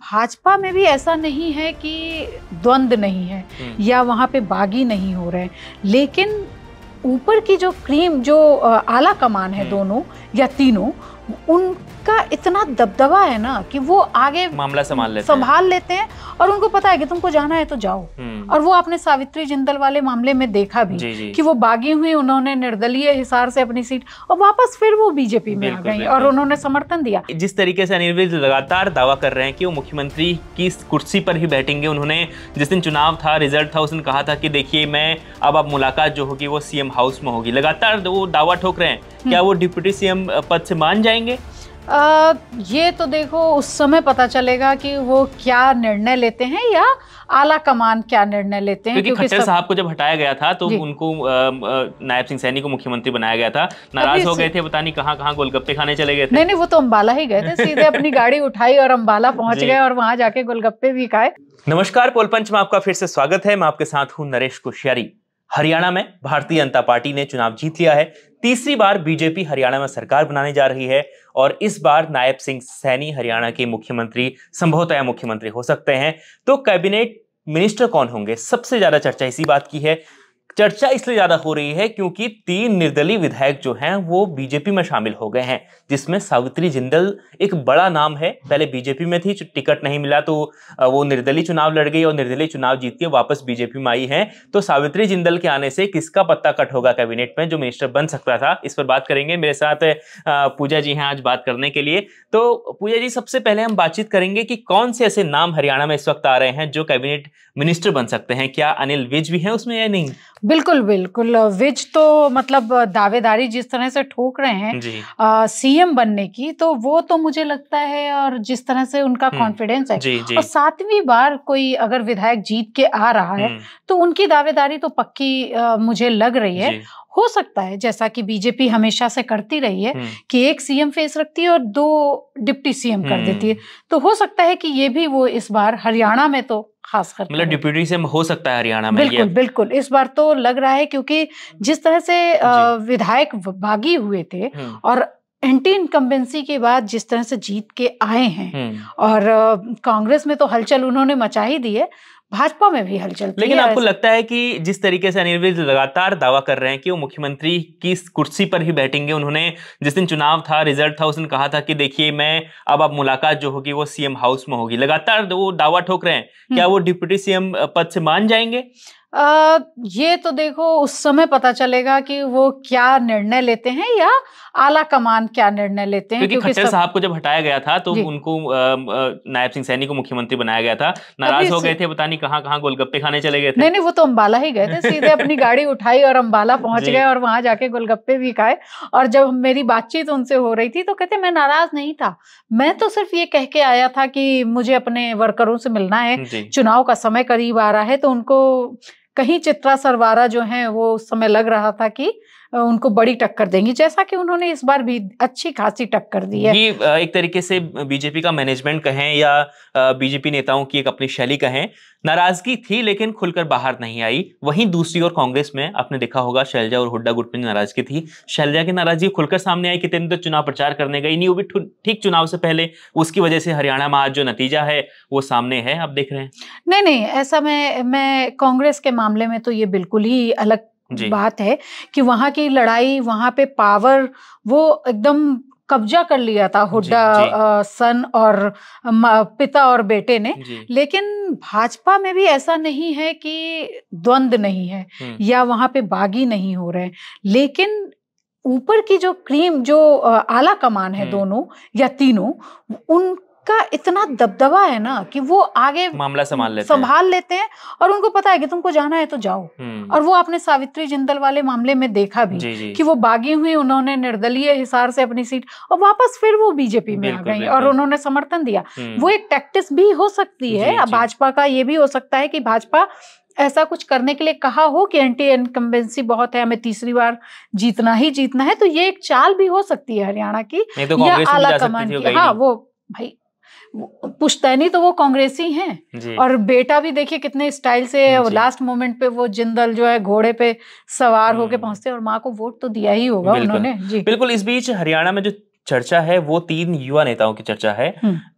भाजपा में भी ऐसा नहीं है कि द्वंद नहीं है या वहाँ पे बागी नहीं हो रहे हैं, लेकिन ऊपर की जो क्रीम जो आला कमान है दोनों या तीनों, उनका इतना दबदबा है ना कि वो आगे मामला संभाल लेते हैं और उनको पता है कि तुमको जाना है तो जाओ। और वो आपने सावित्री जिंदल वाले मामले में देखा भी जी। कि वो बागी हुई, उन्होंने निर्दलीय हिसार से अपनी सीट और वापस फिर वो बीजेपी में आ गई और उन्होंने समर्थन दिया। जिस तरीके से अनिल विज लगातार दावा कर रहे हैं कि वो मुख्यमंत्री की कुर्सी पर ही बैठेंगे, उन्होंने जिस दिन चुनाव था, रिजल्ट था, उस दिन कहा था कि देखिए मैं अब मुलाकात जो होगी वो सीएम हाउस में होगी। लगातार वो दावा ठोक रहे हैं, क्या वो डिप्टी सीएम पद से मान जाएंगे? ये तो देखो उस समय पता चलेगा कि वो क्या निर्णय लेते हैं या आला कमान क्या निर्णय लेते हैं। क्योंकि खट्टर साहब को जब हटाया गया था तो उनको नायब सिंह सैनी को मुख्यमंत्री बनाया गया था, नाराज हो गए थे, पता नहीं कहाँ गोलगप्पे खाने चले गए थे। नहीं, वो तो अंबाला ही गए थे, सीधे अपनी गाड़ी उठाई और अंबाला पहुंच गए और वहां जाके गोलगप्पे भी खाए। नमस्कार, पोलपंच में आपका फिर से स्वागत है। मैं आपके साथ हूँ नरेश कोश्यारी। हरियाणा में भारतीय जनता पार्टी ने चुनाव जीत लिया है। तीसरी बार बीजेपी हरियाणा में सरकार बनाने जा रही है और इस बार नायब सिंह सैनी हरियाणा के मुख्यमंत्री, संभवतः मुख्यमंत्री हो सकते हैं। तो कैबिनेट मिनिस्टर कौन होंगे, सबसे ज्यादा चर्चा इसी बात की है। चर्चा इसलिए ज्यादा हो रही है क्योंकि 3 निर्दलीय विधायक जो हैं वो बीजेपी में शामिल हो गए हैं, जिसमें सावित्री जिंदल एक बड़ा नाम है। पहले बीजेपी में थी, टिकट नहीं मिला तो वो निर्दलीय चुनाव लड़ गई और निर्दलीय चुनाव जीत के वापस बीजेपी में आई है। तो सावित्री जिंदल के आने से किसका पत्ता कट होगा कैबिनेट में, जो मिनिस्टर बन सकता था, इस पर बात करेंगे। मेरे साथ पूजा जी हैं आज बात करने के लिए। तो पूजा जी, सबसे पहले हम बातचीत करेंगे कि कौन से ऐसे नाम हरियाणा में इस वक्त आ रहे हैं जो कैबिनेट मिनिस्टर बन सकते हैं। क्या अनिल विज भी हैं उसमें या नहीं? बिल्कुल बिल्कुल, विज तो मतलब दावेदारी जिस तरह से ठोक रहे हैं सीएम बनने की, तो वो तो मुझे लगता है, और जिस तरह से उनका कॉन्फिडेंस है जी। और 7वीं बार कोई अगर विधायक जीत के आ रहा है तो उनकी दावेदारी तो पक्की मुझे लग रही है। हो सकता है जैसा कि बीजेपी हमेशा से करती रही है कि एक सीएम फेस रखती है और 2 डिप्टी सीएम कर देती है, तो हो सकता है कि ये भी वो इस बार हरियाणा में तो खास कर मतलब डिप्टी सीएम हो सकता है हरियाणा में। बिल्कुल बिल्कुल, इस बार तो लग रहा है क्योंकि जिस तरह से विधायक बागी हुए थे और एंटी इनकम्बेंसी के बाद जिस तरह से जीत के आए हैं और कांग्रेस में तो हलचल उन्होंने मचा ही दी है, भाजपा में भी हलचल। लेकिन आपको लगता है कि जिस तरीके से अनिल विज लगातार दावा कर रहे हैं कि वो मुख्यमंत्री की कुर्सी पर ही बैठेंगे, उन्होंने जिस दिन चुनाव था, रिजल्ट था, उस दिन कहा था कि देखिए मैं अब मुलाकात जो होगी वो सीएम हाउस में होगी। लगातार वो दावा ठोक रहे हैं, क्या वो डिप्टी सीएम पद से मान जाएंगे? ये तो देखो उस समय पता चलेगा कि वो क्या निर्णय लेते हैं या आला कमान क्या निर्णय लेते हैं। क्योंकि खट्टर साहब को जब हटाया गया था तो उनको नायब सिंह सैनी को मुख्यमंत्री बनाया गया था, नाराज हो गए थे, पता नहीं कहाँ गोलगप्पे खाने चले गए थे। नहीं, वो तो अंबाला ही गए थे, सीधे अपनी गाड़ी उठाई और अंबाला पहुंच गए और वहां जाके गोलगप्पे भी खाए। और जब मेरी बातचीत उनसे हो रही थी तो कहते मैं नाराज नहीं था, मैं तो सिर्फ ये कह के आया था कि मुझे अपने वर्करों से मिलना है, चुनाव का समय करीब आ रहा है। तो उनको कहीं चित्रा सरवारा जो है वो उस समय लग रहा था कि उनको बड़ी टक्कर देंगी, जैसा कि उन्होंने इस बार भी अच्छी खासी टक्कर दी है। ये एक तरीके से बीजेपी का मैनेजमेंट कहें या बीजेपी नेताओं की एक अपनी शैली कहें, नाराजगी थी लेकिन खुलकर बाहर नहीं आई। वहीं दूसरी ओर कांग्रेस में आपने देखा होगा शैलजा और हुड्डा गुट में नाराजगी थी। शैलजा की नाराजगी खुलकर सामने आई, कितने दिन तक चुनाव प्रचार करने गई नहीं, वो भी ठीक चुनाव से पहले। उसकी वजह से हरियाणा में आज जो नतीजा है वो सामने है, आप देख रहे हैं। नहीं, ऐसा मैं कांग्रेस के मामले में तो ये बिल्कुल ही अलग बात है कि वहां की लड़ाई, वहां पे पावर वो एकदम कब्जा कर लिया था हुड्डा सन और पिता और बेटे ने। लेकिन भाजपा में भी ऐसा नहीं है कि द्वंद नहीं है या वहां पे बागी नहीं हो रहे हैं, लेकिन ऊपर की जो क्रीम जो आला कमान है दोनों या तीनों, उनका इतना दबदबा है ना कि वो आगे मामला संभाल लेते हैं और उनको पता है कि तुमको जाना है तो जाओ। और वो आपने सावित्री जिंदल वाले मामले में देखा भी कि वो बागी हुई, उन्होंने निर्दलीय हिसार से अपनी सीट और वापस फिर वो बीजेपी में आ गई और उन्होंने समर्थन दिया। वो एक टैक्टिस भी हो सकती है भाजपा का, ये भी हो सकता है कि भाजपा ऐसा कुछ करने के लिए कहा हो कि एंटी इनकम्बेंसी बहुत है, हमें तीसरी बार जीतना ही जीतना है, तो ये एक चाल भी हो सकती है हरियाणा की या आला कमान की। हाँ, वो भाई पुश्तैनी तो वो कांग्रेसी हैं और बेटा भी देखिए कितने स्टाइल से लास्ट मोमेंट पे वो जिंदल जो है घोड़े पे सवार होके पहुंचते और माँ को वोट तो दिया ही होगा उन्होंने। बिल्कुल। इस बीच हरियाणा में जो चर्चा है वो 3 युवा नेताओं की चर्चा है।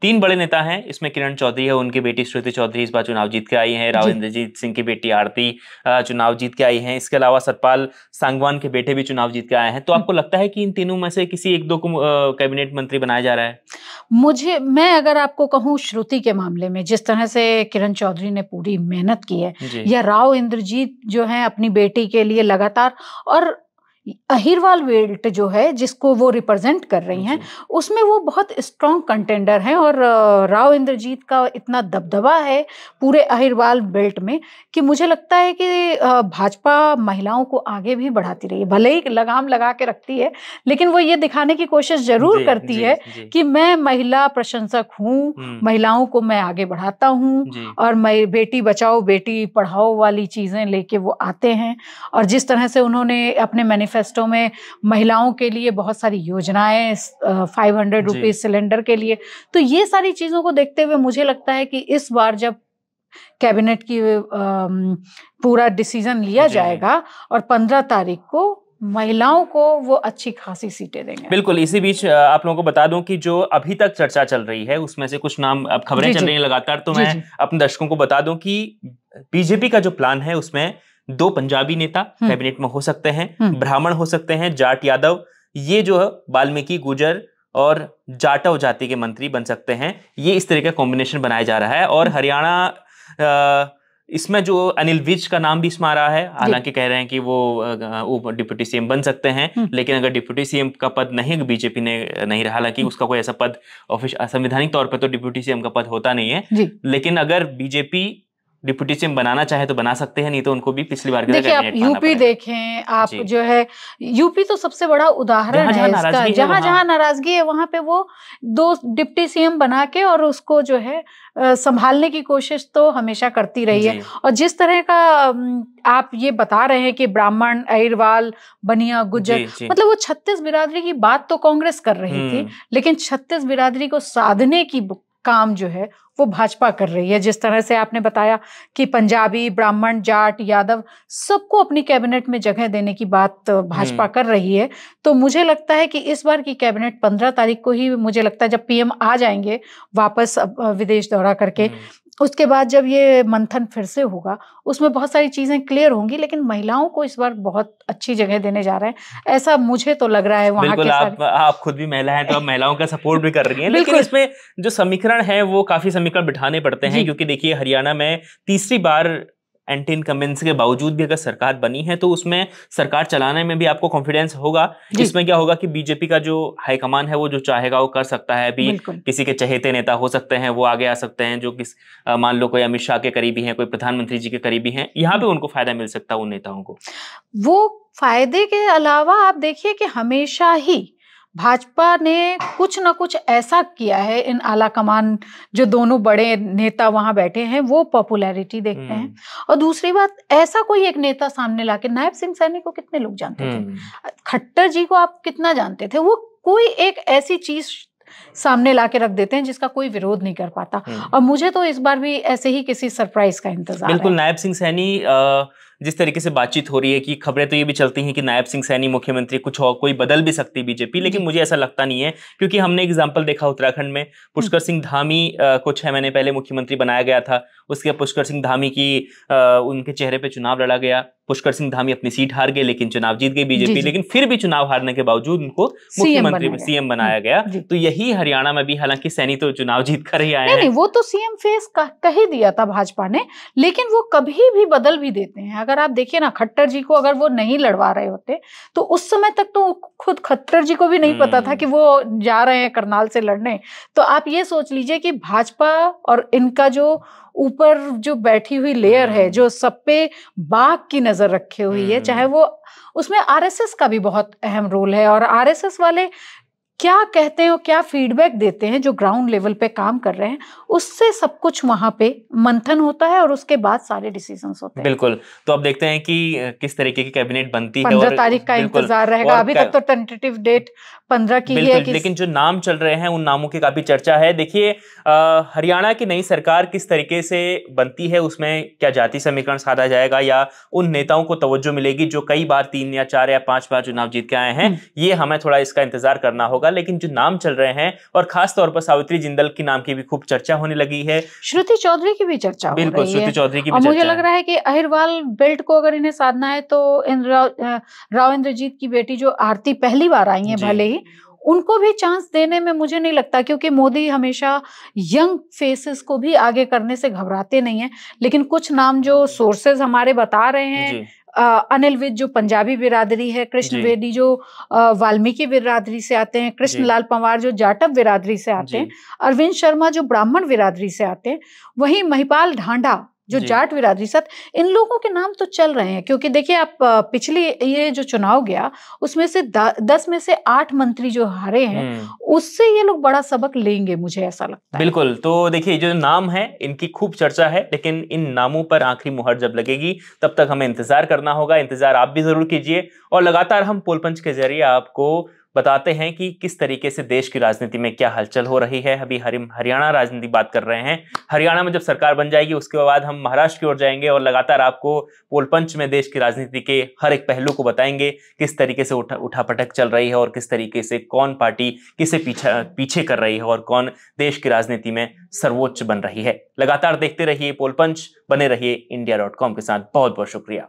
3 बड़े नेता हैं, इसमें किरण चौधरी है, उनकी बेटी श्रुति चौधरी इस बार चुनाव जीत के आई हैं, राव इंद्रजीत सिंह की बेटी आरती चुनाव जीत के आई हैं, इसके अलावा सतपाल सांगवान के बेटे भी चुनाव जीत के आए हैं। तो आपको लगता है कि इन तीनों में से किसी एक दो को कैबिनेट मंत्री बनाया जा रहा है? मैं अगर आपको कहूँ श्रुति के मामले में जिस तरह से किरण चौधरी ने पूरी मेहनत की है, या राव इंद्रजीत जो है अपनी बेटी के लिए लगातार, और अहिरवाल बेल्ट जो है जिसको वो रिप्रेजेंट कर रही हैं, उसमें वो बहुत स्ट्रॉन्ग कंटेंडर हैं, और राव इंद्रजीत का इतना दबदबा है पूरे अहिरवाल बेल्ट में कि मुझे लगता है कि भाजपा महिलाओं को आगे भी बढ़ाती रही है। भले ही लगाम लगा के रखती है, लेकिन वो ये दिखाने की कोशिश जरूर करती है कि मैं महिला प्रशंसक हूँ, महिलाओं को मैं आगे बढ़ाता हूँ, और मैं बेटी बचाओ बेटी पढ़ाओ वाली चीजें लेके वो आते हैं। और जिस तरह से उन्होंने अपने मैनिफेस्टो में महिलाओं के लिए बहुत सारी योजनाएं, 500 रुपीज सिलेंडर के लिए, तो ये सारी चीजों को देखते हुए मुझे लगता है कि इस बार जब कैबिनेट की पूरा डिसीजन लिया जाएगा और 15 तारीख को महिलाओं को वो अच्छी खासी सीटें देंगे। बिल्कुल। इसी बीच आप लोगों को बता दूं कि जो अभी तक चर्चा चल रही है उसमें से कुछ नाम, अब खबरें चल रही हैं लगातार, तो मैं अपने दर्शकों को बता दूं कि बीजेपी का जो प्लान है उसमें 2 पंजाबी नेता कैबिनेट में हो सकते हैं, ब्राह्मण हो सकते हैं, जाट यादव, ये जो वाल्मीकि गुर्जर और जाटव जाति के मंत्री बन सकते हैं। ये इस तरह का कॉम्बिनेशन बनाया जा रहा है। और हरियाणा इसमें जो अनिल विज का नाम भी इसमें आ रहा है, हालांकि कह रहे हैं कि वो डिप्टी सीएम बन सकते हैं, लेकिन अगर डिप्टी सीएम का पद नहीं बीजेपी ने नहीं रहा, हालांकि उसका कोई ऐसा पद संवैधानिक तौर पर तो डिप्टी सीएम का पद होता नहीं है, लेकिन अगर बीजेपी डिप्टी सीएम बनाना चाहे तो बना सकते हैं, नहीं तो उनको भी पिछली बार की देखिए आप यूपी देखें, आप जो है यूपी तो सबसे बड़ा उदाहरण है इसका। जहां जहां नाराजगी है वहां पे वो 2 डिप्टी सीएम बना के और उसको जो है संभालने की कोशिश तो हमेशा करती रही है। और जिस तरह का आप ये बता रहे हैं कि ब्राह्मण, अहिरवाल, बनिया, गुज्जर, मतलब वो 36 बिरादरी की बात तो कांग्रेस कर रही थी, लेकिन 36 बिरादरी को साधने की काम जो है वो भाजपा कर रही है। जिस तरह से आपने बताया कि पंजाबी, ब्राह्मण, जाट, यादव सबको अपनी कैबिनेट में जगह देने की बात भाजपा कर रही है। तो मुझे लगता है कि इस बार की कैबिनेट 15 तारीख को ही, मुझे लगता है जब पीएम आ जाएंगे वापस विदेश दौरा करके, उसके बाद जब ये मंथन फिर से होगा उसमें बहुत सारी चीजें क्लियर होंगी, लेकिन महिलाओं को इस बार बहुत अच्छी जगह देने जा रहे हैं, ऐसा मुझे तो लग रहा है। वहाँ बिल्कुल, आप खुद भी महिला हैं तो आप महिलाओं का सपोर्ट भी कर रही हैं, लेकिन इसमें जो समीकरण है वो काफी समीकरण बिठाने पड़ते हैं, क्योंकि देखिए हरियाणा में तीसरी बार एंटी इनकम्बेंसी के बावजूद भी अगर सरकार बनी है तो उसमें सरकार चलाने में भी आपको कॉन्फिडेंस होगा। इसमें क्या होगा कि बीजेपी का जो हाईकमान है वो जो चाहेगा वो कर सकता है। अभी किसी के चहेते नेता हो सकते हैं, वो आगे आ सकते हैं, जो मान लो कोई अमित शाह के करीबी हैं, कोई प्रधानमंत्री जी के करीबी हैं, यहाँ पे उनको फायदा मिल सकता है उन नेताओं को। वो फायदे के अलावा आप देखिए कि हमेशा ही भाजपा ने कुछ ना कुछ ऐसा किया है, इन आला कमान जो दोनों बड़े नेता वहां बैठे हैं वो पॉपुलैरिटी देखते हैं। और दूसरी बात, ऐसा कोई एक नेता सामने लाके, नायब सिंह सैनी को कितने लोग जानते थे, खट्टर जी को आप कितना जानते थे, वो कोई एक ऐसी चीज सामने लाके रख देते हैं जिसका कोई विरोध नहीं कर पाता। और मुझे तो इस बार भी ऐसे ही किसी सरप्राइज का इंतजार है। बिल्कुल, नायब सिंह सैनी जिस तरीके से बातचीत हो रही है कि खबरें तो ये भी चलती हैं कि नायब सिंह सैनी मुख्यमंत्री कुछ और कोई बदल भी सकती बीजेपी, लेकिन मुझे ऐसा लगता नहीं है, क्योंकि हमने एग्जांपल देखा उत्तराखंड में पुष्कर सिंह धामी को 6 महीने पहले मुख्यमंत्री बनाया गया था, उसके पुष्कर सिंह धामी की उनके चेहरे पे चुनाव लड़ा गया, पुष्कर सिंह धामी अपनी सीट हार गए लेकिन चुनाव जीत गई बीजेपी, लेकिन फिर भी चुनाव हारने के बावजूद उनको मुख्यमंत्री सीएम बनाया गया। तो यही हरियाणा में भी, हालांकि सैनी तो चुनाव जीत कर ही आए हैं, नहीं वो तो सीएम फेस कह ही दिया था भाजपा ने, लेकिन वो कभी भी बदल भी देते हैं। अगर आप देखिए ना, खट्टर जी को अगर वो नहीं लड़वा रहे होते तो उस समय तक तो खुद खट्टर जी को भी नहीं पता था कि वो जा रहे हैं करनाल से लड़ने। तो आप ये सोच लीजिए कि भाजपा और इनका जो ऊपर जो बैठी हुई लेयर है, जो सब पे बाघ की नजर रखे हुई है, चाहे वो, उसमें आरएसएस का भी बहुत अहम रोल है। और आरएसएस वाले क्या कहते हैं और क्या फीडबैक देते हैं जो ग्राउंड लेवल पे काम कर रहे हैं, उससे सब कुछ वहां पे मंथन होता है और उसके बाद सारे डिसीजंस होते हैं। बिल्कुल, तो अब देखते हैं कि किस तरीके की कैबिनेट बनती है। 15 तारीख का इंतजार रहेगा। अभी तक तो टेंटेटिव डेट 15 की है, लेकिन जो नाम चल रहे हैं उन नामों की काफी चर्चा है। देखिए हरियाणा की नई सरकार किस तरीके से बनती है, उसमें क्या जाति समीकरण साधा जाएगा या उन नेताओं को तवज्जो मिलेगी जो कई बार 3 या 4 या 5 बार चुनाव जीत के आए हैं, ये हमें थोड़ा इसका इंतजार करना होगा। होगा, लेकिन जो नाम चल रहे हैं और खास तौर पर सावित्री जिंदल के नाम की भी खूब चर्चा होने लगी है। श्रुति चौधरी की भी चर्चा हो रही है। बिल्कुल, श्रुति चौधरी की भी और चर्चा मुझे लग रहा है कि अहिरवाल बेल्ट को अगर इन्हें साधना है तो राव इंद्रजीत की बेटी जो आरती पहली बार आई है, भले ही उनको भी चांस देने में मुझे नहीं लगता, क्योंकि मोदी हमेशा यंग फेसेस को भी आगे करने से घबराते नहीं है। लेकिन कुछ नाम जो सोर्सेज हमारे बता रहे हैं, अनिल विज जो पंजाबी बिरादरी है, कृष्ण बेदी जो वाल्मीकि बिरादरी से आते हैं, कृष्ण लाल पंवार जो जाटव बिरादरी से आते हैं, अरविंद शर्मा जो ब्राह्मण बिरादरी से आते हैं, वहीं महिपाल ढांडा जो जाट बिरादरी साथ, इन लोगों के नाम तो चल रहे हैं। क्योंकि देखिए आप पिछली ये जो चुनाव गया उसमें से 10 में से 8 मंत्री जो हारे हैं, उससे ये लोग बड़ा सबक लेंगे, मुझे ऐसा लगता है। बिल्कुल। तो देखिए जो नाम है इनकी खूब चर्चा है, लेकिन इन नामों पर आखिरी मुहर जब लगेगी तब तक हमें इंतजार करना होगा। इंतजार आप भी जरूर कीजिए और लगातार हम पोल पंच के जरिए आपको बताते हैं कि किस तरीके से देश की राजनीति में क्या हलचल हो रही है। अभी हरियाणा राजनीति बात कर रहे हैं। हरियाणा में जब सरकार बन जाएगी उसके बाद हम महाराष्ट्र की ओर जाएंगे और लगातार आपको पोल पंच में देश की राजनीति के हर एक पहलू को बताएंगे, किस तरीके से उठापटक चल रही है और किस तरीके से कौन पार्टी किसे पीछे कर रही है और कौन देश की राजनीति में सर्वोच्च बन रही है। लगातार देखते रहिए पोल पंच, बने रहिए India.com के साथ। बहुत बहुत शुक्रिया।